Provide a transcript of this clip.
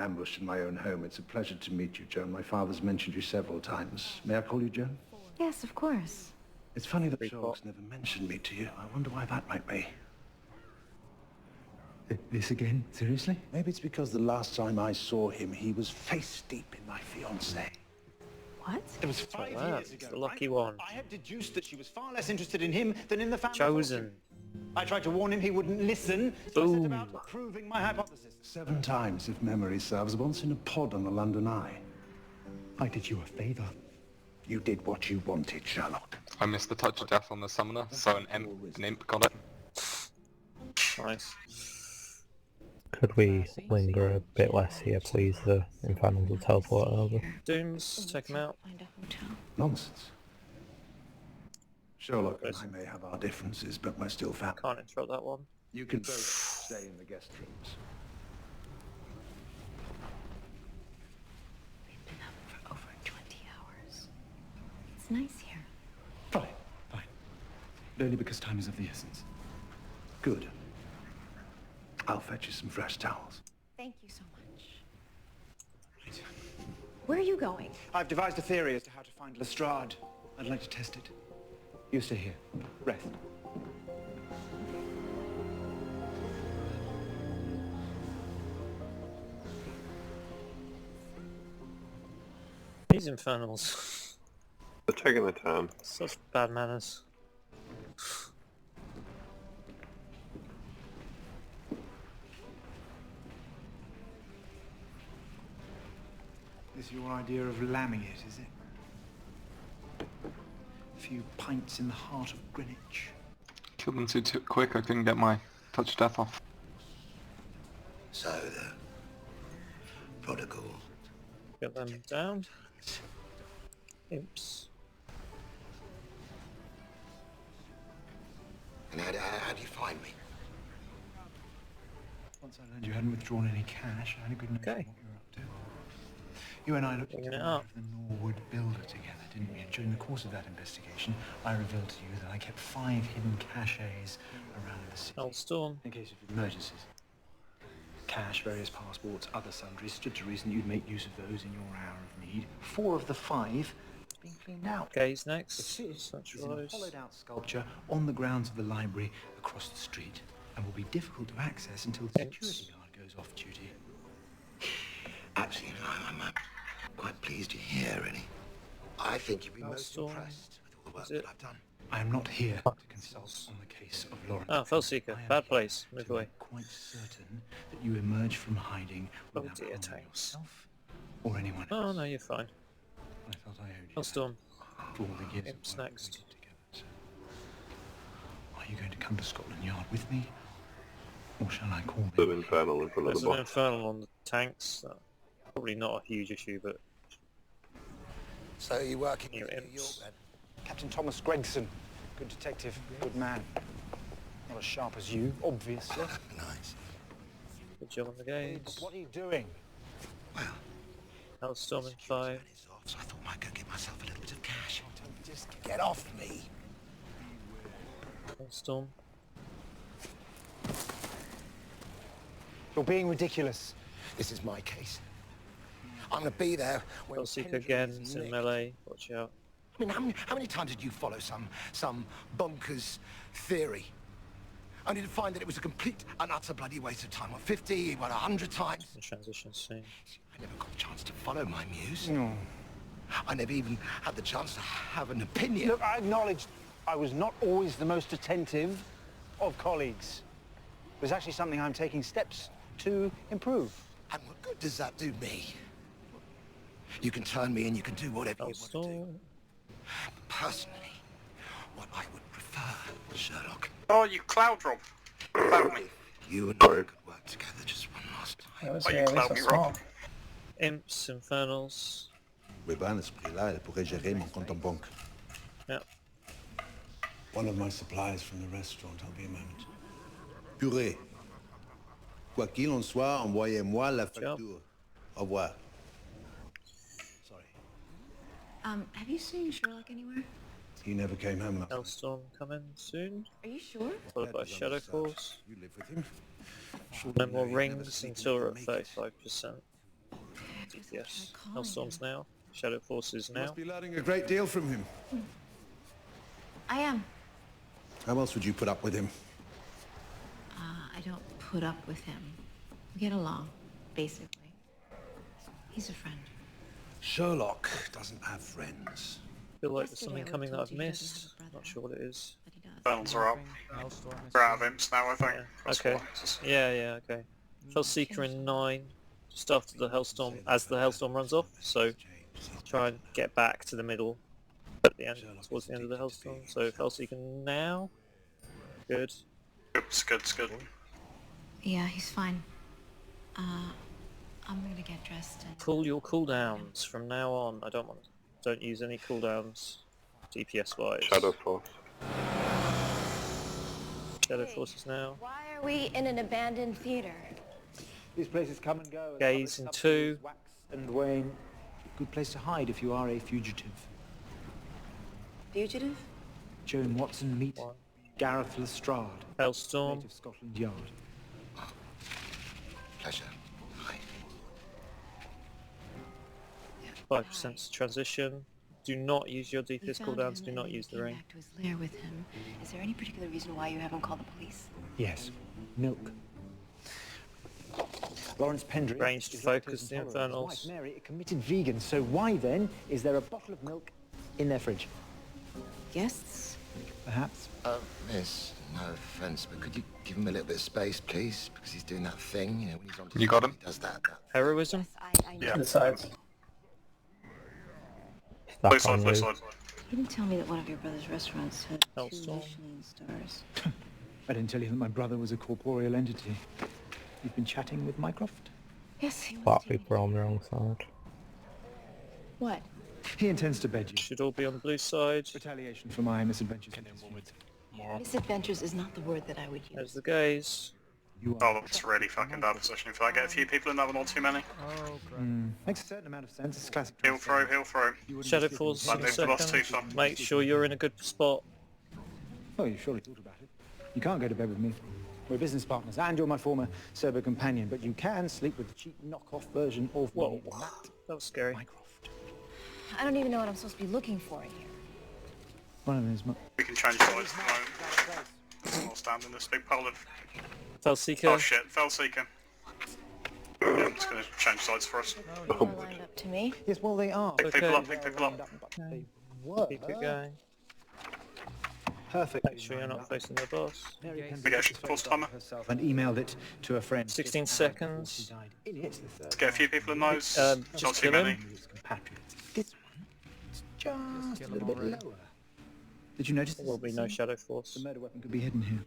Ambushed in my own home. It's a pleasure to meet you, Joan. My father's mentioned you several times. May I call you Joan? Yes, of course. It's funny that Sherlock's never mentioned me to you. I wonder why that might be. This again? Seriously? Maybe it's because the last time I saw him, he was face deep in my fiancée. What? It was 5 years ago. The lucky one. I had deduced that she was far less interested in him than in the family Chosen. fortune. I tried to warn him he wouldn't listen, so I set about proving my hypothesis. 7 times, if memory serves, once in a pod on the London Eye. I did you a favour. You did what you wanted, Sherlock. I missed the touch of death on the summoner, so an imp got it. Nice. Could we linger a bit less here, please? The Infernals will teleport over. Dooms, take him out. Find a hotel. Nonsense. Sherlock and I may have our differences, but we're still family. Can't interrupt that one. You can both stay in the guest rooms. We've been up for over 20 hours. It's nice here. Fine, fine. Only because time is of the essence. Good. I'll fetch you some fresh towels. Thank you so much. Right. Where are you going? I've devised a theory as to how to find Lestrade. I'd like to test it. You stay here. Rest. These Infernals. They're taking their time. Such bad manners. This is your idea of lambing it, is it? A few pints in the heart of Greenwich. Killed them too quick, I couldn't get my touch of death off. So the prodigal. Get them down. Imps. And how do you find me? Once I learned you hadn't withdrawn any cash, I had a good notion Okay. of what you were up to. You and I looked at Bringing the it life up. of the Norwood builder together, didn't we? And during the course of that investigation, I revealed to you that I kept 5 hidden caches around the city. Hellstorm. In case of emergencies. Cash, various passports, other sundries. Stood to reason you'd make use of those in your hour of need. 4 of the 5 being cleaned out. Gaze next. The fifth is in a Centralised. hollowed-out sculpture on the grounds of the library across the street, and will be difficult to access until the security guard goes off duty. Actually, I'm quite pleased you're here, really. I think you'd be most Hellstorm. impressed with all the work Is it? that I've done. I am not here to consult on the case of Lawrence. Ah, Fellseeker. I am Bad here place. to Move away. make quite certain that you emerge from hiding Oh without dear, harming tanks. yourself or anyone else. Oh no, you're fine. I thought I owed you Hellstorm. that for all the years Imps of work next. we did together. So, are you going to come to Scotland Yard with me, or shall I call The them? Infernal in front of There's the an box. Infernal on the tanks. Probably not a huge issue, but So you're working New in New York imps. then? Captain Thomas Gregson, good detective, good man. Not as sharp as you, obviously. Nice. good job on the gaze. What are you doing? Well, Hellstorm in 5. turn is off, so I thought I might go get myself a little bit of cash. Just get off me. Hellstorm. You're being ridiculous. This is my case. I'm going to be there when Hellseeker Pendlebury again. is It's in nicked. melee. Watch out. I mean, how many times did you follow some bonkers theory? Only to find that it was a complete and utter bloody waste of time. What, 50, what, 100 times? The transition scene. I never got a chance to follow my muse. No. I never even had the chance to have an opinion. Look, I acknowledge I was not always the most attentive of colleagues. It was actually something I'm taking steps to improve. And what good does that do me? You can turn me and you can do whatever you want to do. Hellstorm. Personally, what I would prefer, Sherlock, Oh, you cloud rob! Cloud me. you and I could work together just one last time. Oh, you cloud me rob. Imps, Infernals. Ruban, ce prix-là, elle pourrait gérer mon compte en banque. Yeah. One of my supplies from the restaurant. I'll be a moment. Purée. Quoi qu'il en soit, envoyez-moi la facture. Au revoir. Sorry. Have you seen Sherlock anywhere? He never came home last night. Hellstorm coming soon. Are you sure? Followed by Shadow Force. You live with him? No more rings until we're at 35%. DPS. Hellstorms now. Shadow Forces You now. must be learning a great deal from him. I am. How else would you put up with him? I don't put up with him. We get along, basically. He's a friend. Sherlock doesnk have friends. Feel like there's Yesterday something I coming that told I've you he doesn't missed. have a brother. Not sure what it is. But he does. Bells are up. We're out of imps now, I think. Yeah. That's Okay. what it is. Yeah, okay. Fellseeker in 9, just after the Hellstorm, as the Hellstorm runs off, so try and get back to the middle at the end, towards the end of the Hellstorm. So Fellseeker now. Good. It's good, it's good. Yeah, he's fine. I'm gonna get dressed and... Pull your cooldowns from now on. Don't use any cooldowns, DPS wise. Shadow Force. Shadow Forces now. Why are we in an abandoned theater? These places come and go. Gaze in 2. Wax and wane. Good place to hide if you are a fugitive. Fugitive? Joan Watson meet 1. Gareth Lestrade, Hellstorm. native Scotland Yard. Pleasure. Hi. 5% transition. Do not use your We DPS found cooldowns. him Do and not then use the came ring. back to his lair with him. Is there any particular reason why you haven't called the police? Yes. Milk. Lawrence Pendry Ranged is focus lactose the intolerant. infernals. His wife, Mary, a committed vegan. So why then is there a bottle of milk in their fridge? Guests? Perhaps. Miss, no offence, but could you give him a little bit of space, please? Because he's doing that thing, when he's on You got him? he does that. Heroism. I know. Yeah. Stack on Please side, Lou. please side. You didn't tell me that one of your brother's restaurants had 2 Hellstorm. Michelin stars. I didn't tell you that my brother was a corporeal entity. You've been chatting with Mycroft? Yes, he A was lot of taking people are on the wrong side. What? He intends to bed you. Should all be on the blue side. Retaliation for my misadventures. Misadventures is not the word that I would use. There's the gaze. You Oh, are. that's really fucking bad positioning for that. Get a few people in that one or too many. Makes a certain amount of sense. It's classic. He'll throw, he'll throw. You wouldn't Shadow be Force sleeping in Like a they've lost second. 2 some. Make sure you're in a good spot. Oh, you surely thought about it. You can't go to bed with me. We're business partners, and you're my former Cerber companion, but you can sleep with the cheap knockoff version of Whoa. me, Matt That was scary. Mycroft. I don't even know what I'm supposed to be looking for in here. One of those. We can change sides at the moment. I'll stand in this big pile of... Fellseeker. Oh shit, Fellseeker. Yeah, I'm just gonna change sides for us. They're lined up to me. Yes, well, they are. Pick people up, pick people up. But they were Keep it going. perfect. Make sure you're not facing the boss. We get a force timer. Herself and emailed it to a friend. 16 Just seconds. She died in it. The third Let's get a few people in those. Just Not too kill many. him. his compatriots. This one, it's just a little bit lower. Did you notice There will be no Shadow Force. The murder weapon could be hidden here.